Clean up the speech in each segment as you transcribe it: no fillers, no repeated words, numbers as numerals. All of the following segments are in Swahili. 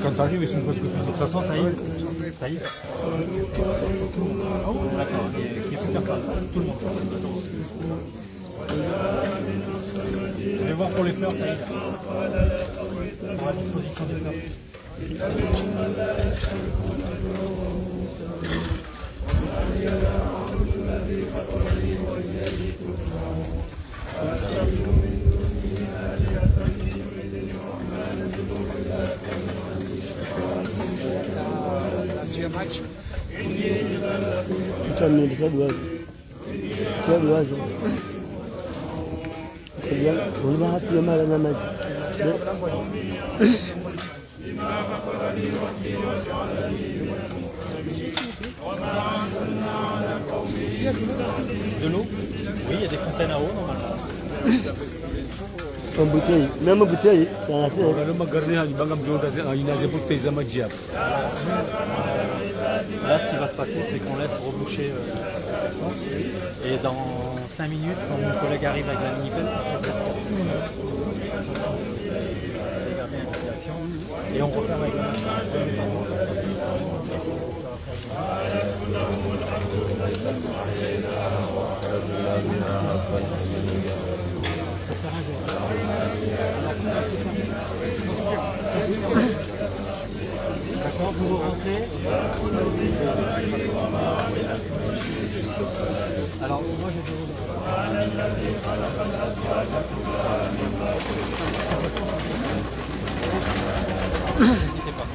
Quand tu arrives, tu ne peux plus. De toute façon, ça y est. Ça y est. D'accord, il n'y a plus personne. Tout le monde. Je vais voir pour les fleurs, ça y est. Pour la disposition des fleurs. Mtani bisa dua. Saya dua aja. Dia udah hati malah nama. De l'eau? Oui, il y a des fontaines à eau normalement. En bouteille, même en bouteille, c'est assez. Là, ce qui va se passer, c'est qu'on laisse reboucher et dans 5 minutes, quand mon collègue arrive avec la mini-pelle, et on referme avec la machine. D'accord, vous rentrez. Alors, moi j'ai n'hésitez pas.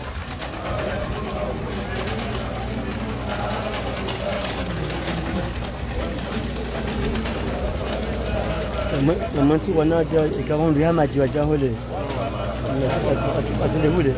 Namansi wanaja ikawa ndio maji wajahole. Asile hule.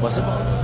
Bah, c'est pas.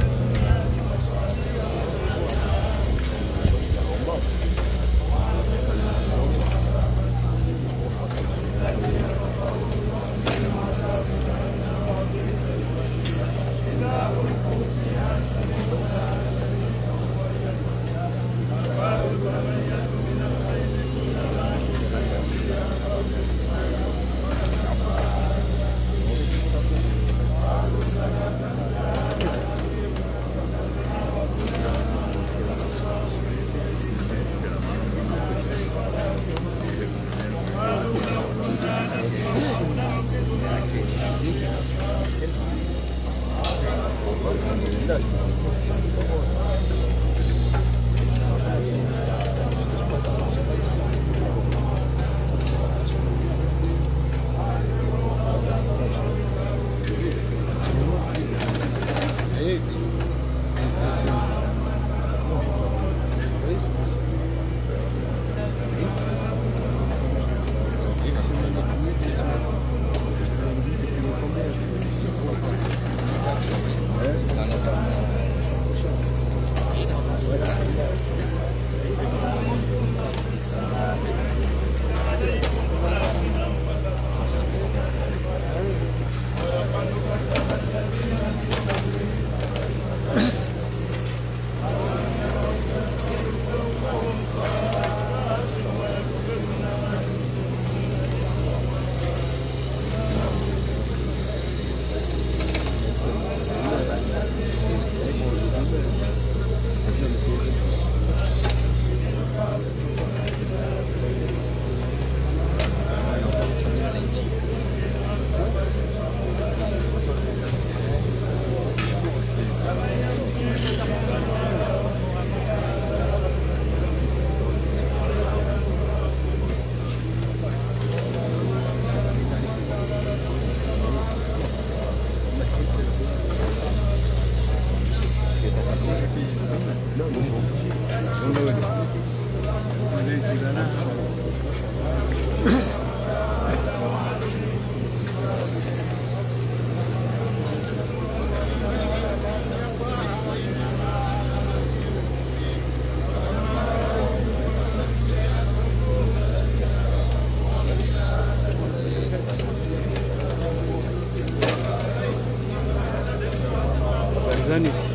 Zanis.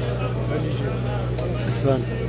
Aslan.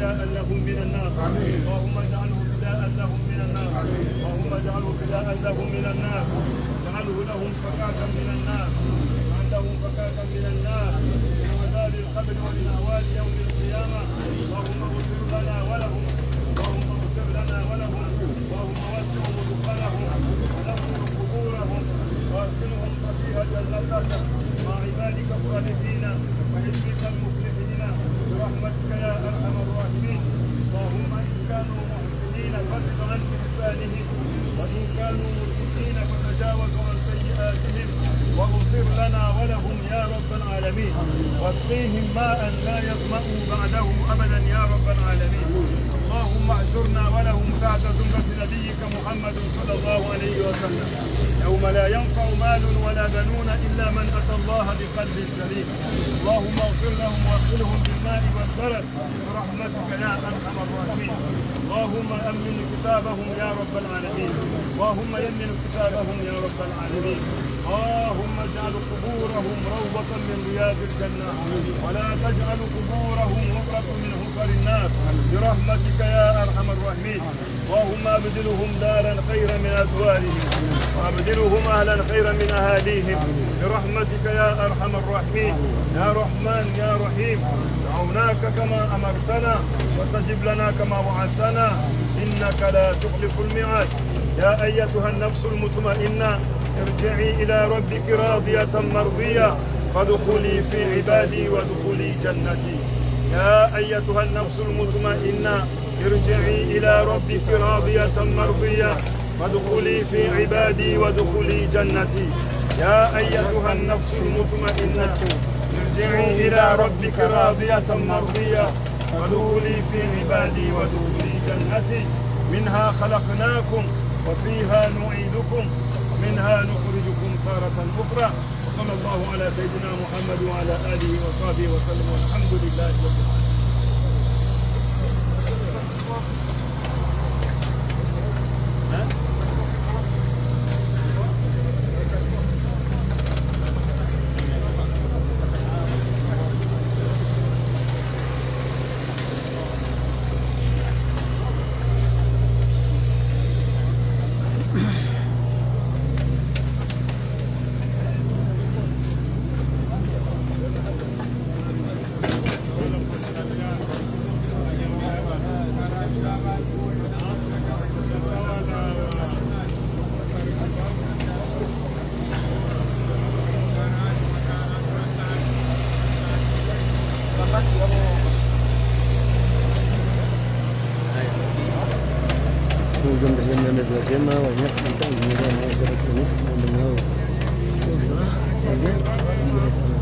فداء لهم من النار. اللهم اجعله فداء لهم من النار. اللهم اجعله فداء لهم من النار. اجعله لهم فكاكا من النار. عندهم فكاكا من النار من عذاب القبر ومن اهوال يوم القيامه. اللهم اغفر لنا ولهم. اللهم اغفر لنا ولهم. اللهم وسع مدخلهم ونور قبورهم واسكنهم فسيح جنتك مع عبادك الصالحين وحزبك المفلحين برحمتك يا ارحم الراحمين. اللهم ان كانوا محسنين فاجعل عن احسانهم وان كانوا مسيئين فتجاوز عن سيئاتهم واغفر لنا ولهم يا رب العالمين. واسقيهم ماء لا يظمأوا بعده ابدا يا رب العالمين. اللهم احشرنا ولهم بعد زمرة نبيك محمد صلى الله عليه وسلم يوم لا ينفع مال ولا بنون الا من اتى الله بقلب سليم. اللهم اغفر لهم واغسلهم بالماء والبرد برحمتك يا ارحم الراحمين. اللهم امن كتابهم يا رب العالمين. اللهم يمن كتابهم يا رب العالمين. اللهم اجعل قبورهم روضة من رياض الجنة ولا تجعل قبورهم غفرة من غفر النار برحمتك يا ارحم الراحمين. اللهم ابدلهم دارا خيرا من ادوارهم وابدلهم اهلا خيرا من اهاليهم برحمتك يا ارحم الراحمين. يا رحمن يا رحيم دعوناك كما امرتنا واستجب لنا كما وعدتنا انك لا تخلف الميعاد. يا ايتها النفس المطمئنه ارجعي الى ربك راضيه مرضيه فادخلي في عبادي وادخلي جنتي. يا ايتها النفس المطمئنه ارجعي الى ربك راضيه مرضيه فادخلي في عبادي وادخلي جنتي. يا ايتها النفس المطمئنه ارجعي الى ربك راضيه مرضيه فادخلي في عبادي وادخلي جنتي. منها خلقناكم وفيها نعيدكم منها نخرجكم تارة أخرى. وصلى الله على سيدنا محمد وعلى آله وصحبه وسلم والحمد لله رب العالمين. ujumbe jema meza jema wa nyasi mtangu ni na receptionist na mwenyewe sasa ndio ndio sana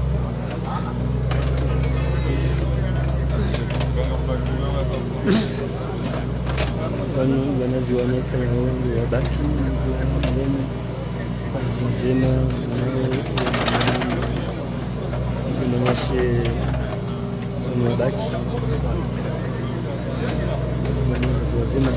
wanu wanaziwanyeka na wengi wabaki jema na mwanashe wabaki jema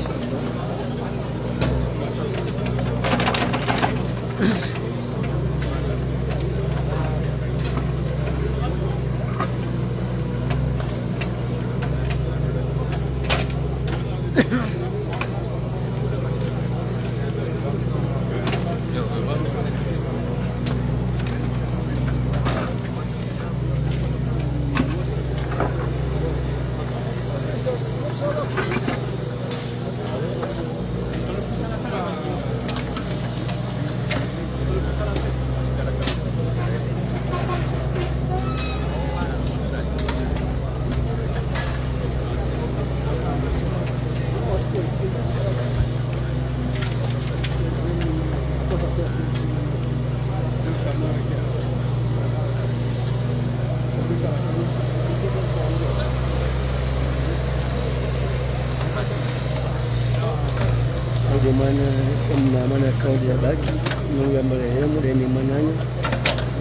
Mana mana kau dia bagi nunggu marehemu dan mananya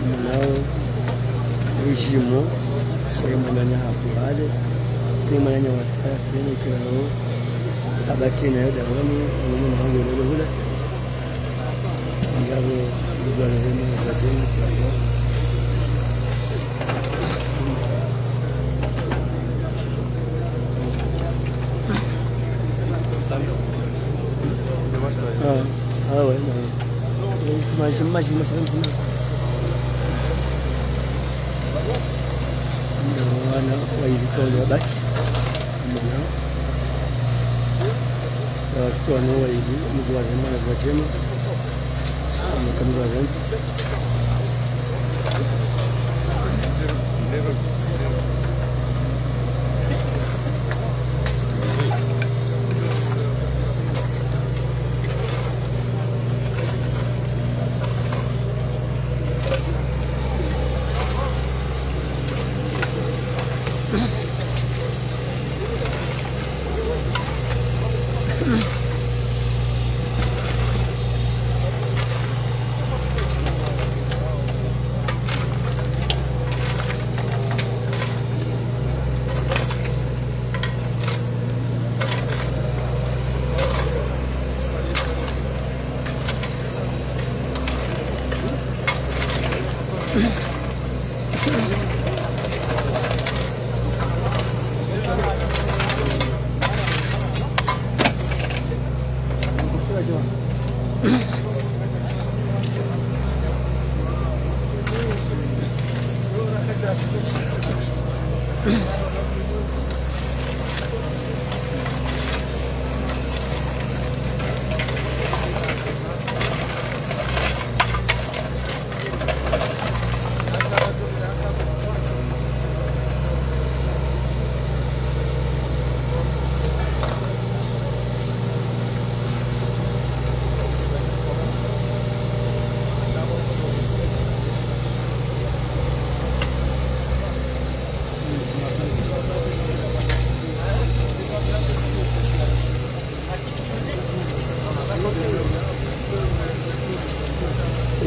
manao regimo saya mananya hafubale ni mananya wasasi ni kilo abaki na yoda wani mimi na wangu leo hula ngabo ndugu marehemu kwa jeni inshallah. wana wailika waliobaki watoto wanao waili mji wa Rema na Vajema makamzi wa Renzi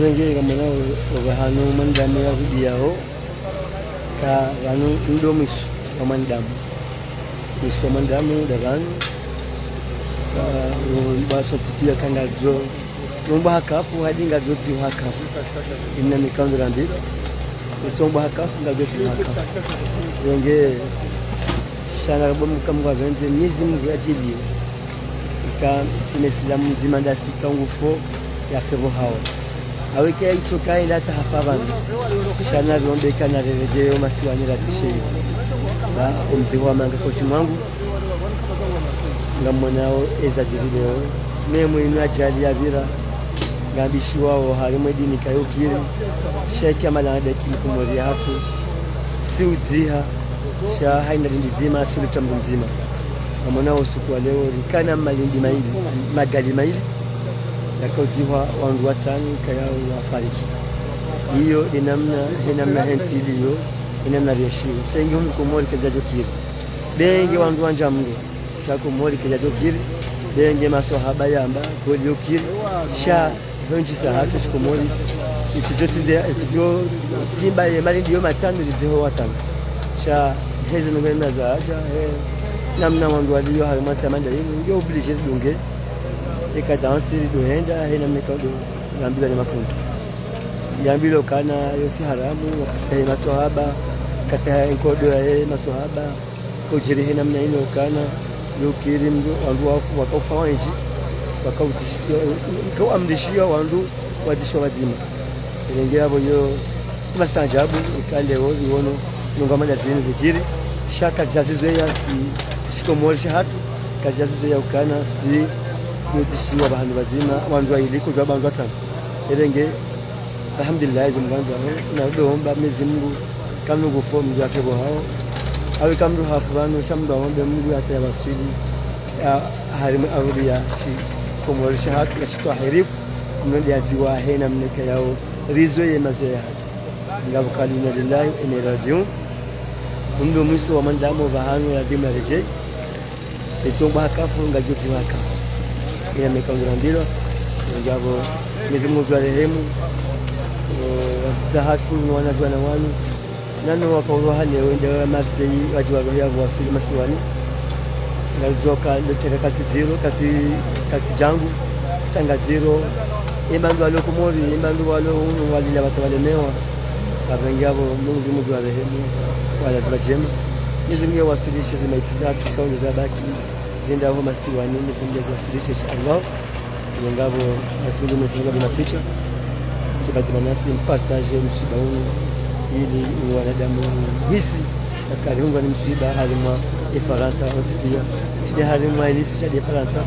wengine kama nao wahanu mandamu ya kudiao ka wanu ndo misu wa mandamu daran baso tipia kanga jo nomba hakafu hadi ngajoti hakafu inna mikando rambi utomba hakafu ngajoti hakafu wengine shana bomu kama venze miezi Mungu ajili ka simesilamu zimandasi kangufo ya febo hao aweke itoka ila tahafadhan shana rombe kana rejeo masiwani ratishe na umziwa manga koti mwangu ngamonao ezajiri leo memu inu ajali ya vira ngambishi wao harimo dini kayokire sheki amalanda kumori hatu si udziha sha haina ndizima suli tambu mzima ngamonao usiku wa leo likana malindi maili magali maili yakauziwa wandu watani kayao wafariki hiyo inamna hensi iliyo inamna riashio shengi humu kumori kajajokiri bengi wandu wanja mngu shakumori kajajokiri bengi masohaba yamba kodi yokiri sha honji sahatu shikumori itujo timba ye malindi yo matani liziho watani sha hezi nungwena za aja namna wandu waliyo harimata manda hiyo yo oblige dunge ikadansi doenda hena mekado yambila ni mafuta yambilo kana yote haramu wakati masohaba kata enkodo ya masohaba kujiri hena mna ino kana yokiri mdu wandu wafu wakaufa wanji wakautishia ikawamdishia wandu wadishwa wazima ilenge yabo yo tumastanjabu ikande wozi wono nungamana zini zijiri shaka jazizo ya si shikomori shahatu kajazizo ya ukana si yotishia bahandu bazima wandu iliko jwa bandu atana elenge alhamdulillah zimbanza na doomba mezi Mungu kanu gufo mjafe bo hao awe kamdu hafu banu shamdu ombe Mungu hata yabasili harimu arudia shi komorisha hatu ya shito hirifu mnundi ya ziwa hena mneke yao rizo ye mazo ya hatu ngabu kalina lillahi ene rajiun mndo mwiso wa mandamo bahanu ya dhima rejei itomba hakafu ngajoti hakafu ina mekangura ndilo ngabo mizimu kwa rehemu zahatu wanazi wana wanu nano wakaurwa hali ya wende wa Marseille wajiwa roho ya wasuli masiwani ngajoka leteka kati zero kati jangu tanga zero imandu walo kumori imandu walo walila watawalemewa kabengabo mizimu kwa rehemu wala zibajema mizimu ya wasulishe zimaitiza kauli za baki zenda hapo masiwani mzimjaza wasilishe inshallah ngabo asuli msinga bila picha kibati manasi partage msiba huu ili wanadamu hisi akariunga ni msiba halima Faransa otibia sidi halima ilisi ya Faransa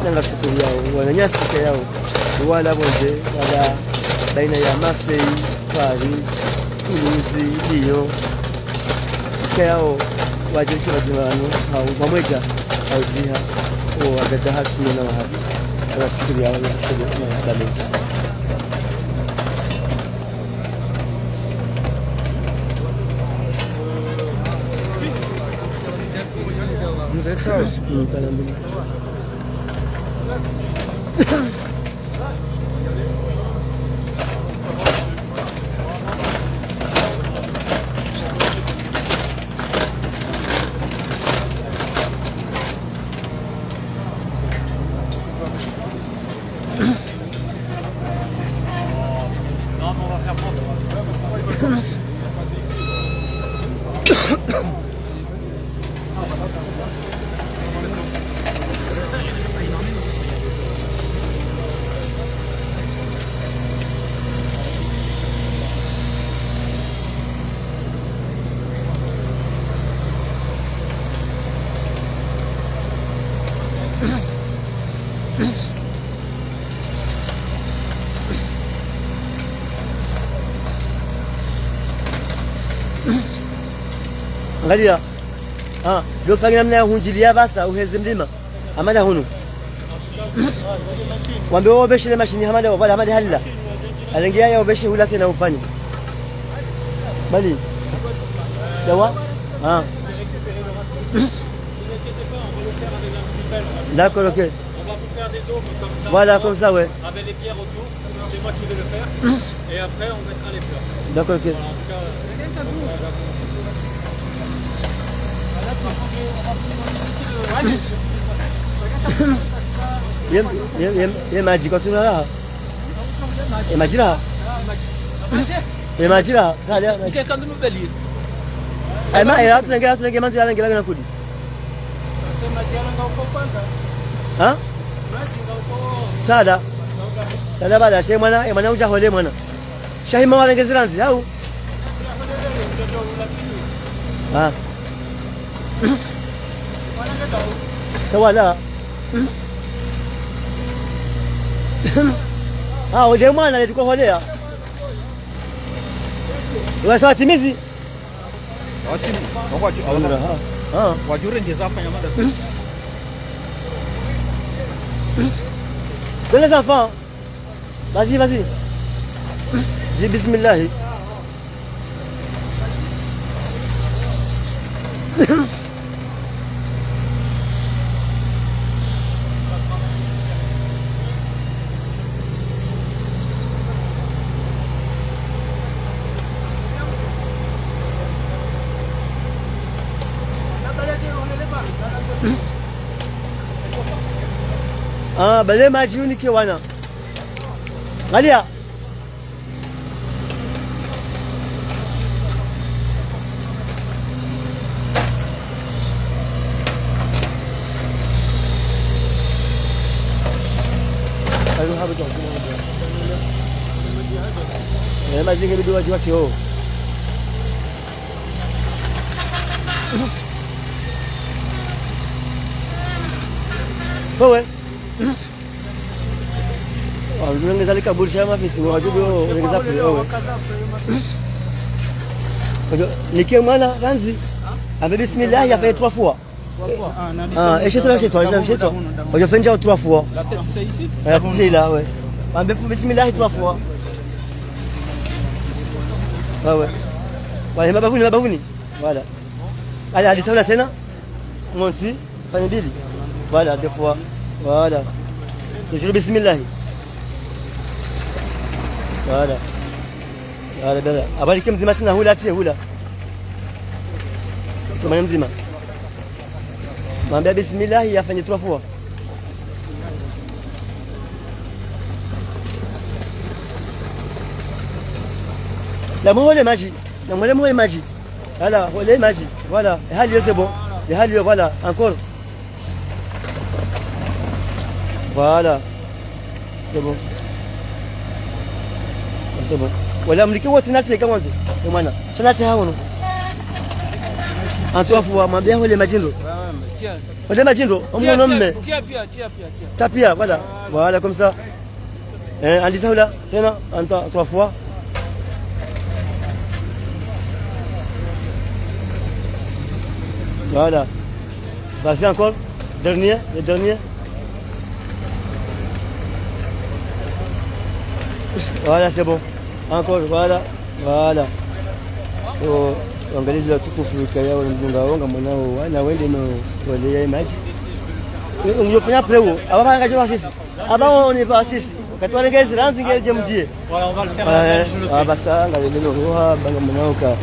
nanga shukuru yao wananyasi yao wala bonde wala baina ya Marseille Paris Toulouse Lyon kao wajeshi wa dimano au pamoja au ziha au agadaha kuna mahali ala shukuru yao ya shukuru na damage Angalia. Ndio fanya namna ya hunjilia basa uheze mlima. Amada hunu. Wambe wao beshe mashini hamada wala hamada halila. Alengia yao beshe hula tena ufanye. Bali. Dawa? D'accord, ok. On va vous faire des dômes comme ça. Voilà, comme ça, ouais. Avec les pierres autour. C'est moi qui vais le faire. Et après, on mettra les fleurs. D'accord, ok. Voilà, en tout cas, Ye maji kwa tunala. Ye maji la. Ye maji la. Sasa Ike kandu beli. ama ila tunenge manzi yala ngela na kudi. Ha? Sada. Sada bada she mwana uja hole mwana. Shahima wala ngeziranzi au? Ha. Sawala. Ode mwana alikuwa holea. Wewe timizi. Watimi. Wajure ndiye zafanya mada. Les enfants. Vas-y, vas-y. Dis bismillah. Bale maji unike wana. Angalia. Ayo hapo tu. Maji ngebe waji wachi ho. Wewe. Unaweza lika bursha mafiti wajibu unaweza wewe. Nikie mwana ranzi. Ambe bismillah ya fait 3 fois. Et chez toi, chez toi. On fait déjà 3 fois. La tête c'est ici. C'est là, ouais. Ambe bismillah 3 fois. Ah ouais. Voilà, mabavuni. Voilà. Allez, allez, ça là tena. Monti, fanya mbili. Voilà, 2 fois. Voilà. Je bismillah. Voilà. Voilà, bela. Abariki mzima tena hula tie hula. Kama mzima. Mwambie bismillah afanye 3 fois. La mohole maji. La mohole maji. Voilà, hole maji. Voilà. Hali c'est bon. Les hali voilà, encore. Voilà. C'est bon. C'est bon. Wala mliki wote nateka mwanzo. Mwana. Sana hao no. Antoafu wa mabia wale majindo. Wale majindo, omuno mme. Tia. Tapia, voilà. Voilà comme ça. Andi ça là, c'est là, en 3 fois. Voilà. Vas-y encore. Le dernier. Voilà, c'est bon. Encore, voilà. Angalizi watukufu kaya mzungaonga mwanao wana wende no wale maji. Unofanya preo. Aba ngajua sisi. Aba on va sisi. Katwale gezi ranzi ngeje mjie. Voilà, on va le faire à je le fais. Basta ngalele no roha banga mwanao ka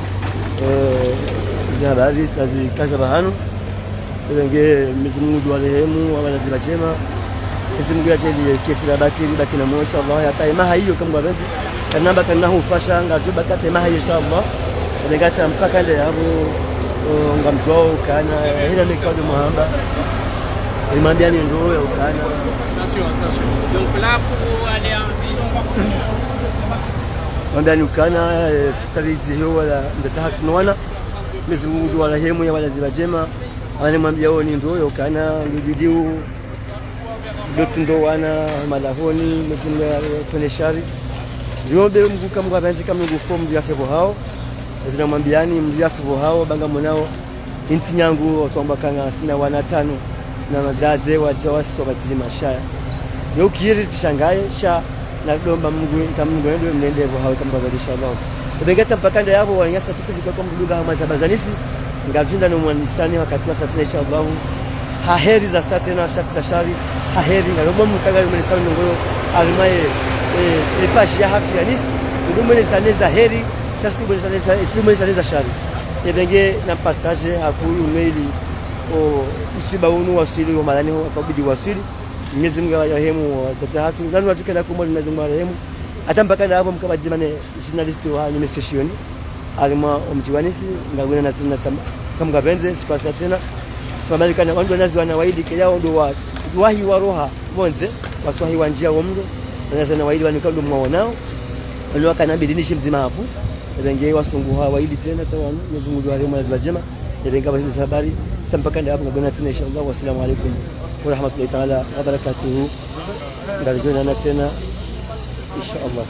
habari sazi kaza bahanu. Nge Mungu warehemu wala zibachema. Mungu ajali kesi la baki na moyo inshallah ya taima hiyo kama wapenzi. Kana baka na hufasha ngatu baka taima hiyo inshallah. Ningata mpaka leo hapo ngamjua kana hila mikado mahamba. Imambia ni ndoo ya ukana. Attention. Donc là pour aller en ville, on va Mwambia ni ukana salizi hiyo wala ndataha tunaona. Mungu warehemu ya wala zibachema. Anamwambia wao ni ndoo ya ukana ngidiu ndo wana malahoni mzimu kwenye shari riombe Mungu kama wapenzi kama Mungu fomu ya febo hao tunamwambiani mzia febo hao banga mwanao inti yangu otwamba kanga sina wana 5 na mazaze wajawaso batizima shaya yo kiri tishangaye sha na domba Mungu kama Mungu ndio mnende hebo hao kama baba inshallah ubengeta mpakanda yabo wanyasa tukizi kwa mduga kama zabazanisi ngajinda no mwanisani wakati wa satina inshallah haheri za satina shati za shari haheri ngalomo mkaga mwenisani ngoro almaye epashi ya haki ya nisi ngumene saneza heri kasi mwenisani shari ebenge na partage hakuyu maili o usiba unu wasili wa malani akabidi wasili Mwenyezi Mungu yarehemu watatu nani watukenda kwa Mwenyezi Mungu yarehemu hata mpaka na hapo mkabajimane journalist wa administration alima omjiwanisi ngagwena na tena kama gabenze sipasa tena tumabalikana wandu nazi wanawaidi kiyao ndo wahi wa roha monze watu wahi wa njia wa mdo nazi wanawaidi wanikando mwaonao waliwa kanabidi nishi mzima afu ebenge wasungu hawaidi tena tawa Mwenyezi Mungu yarehemu lazima jema ebenge basi habari tampaka ndio hapo ngagwena tena inshallah wassalamu alaykum wa rahmatullahi ta'ala wa barakatuh ngarjona tena inshallah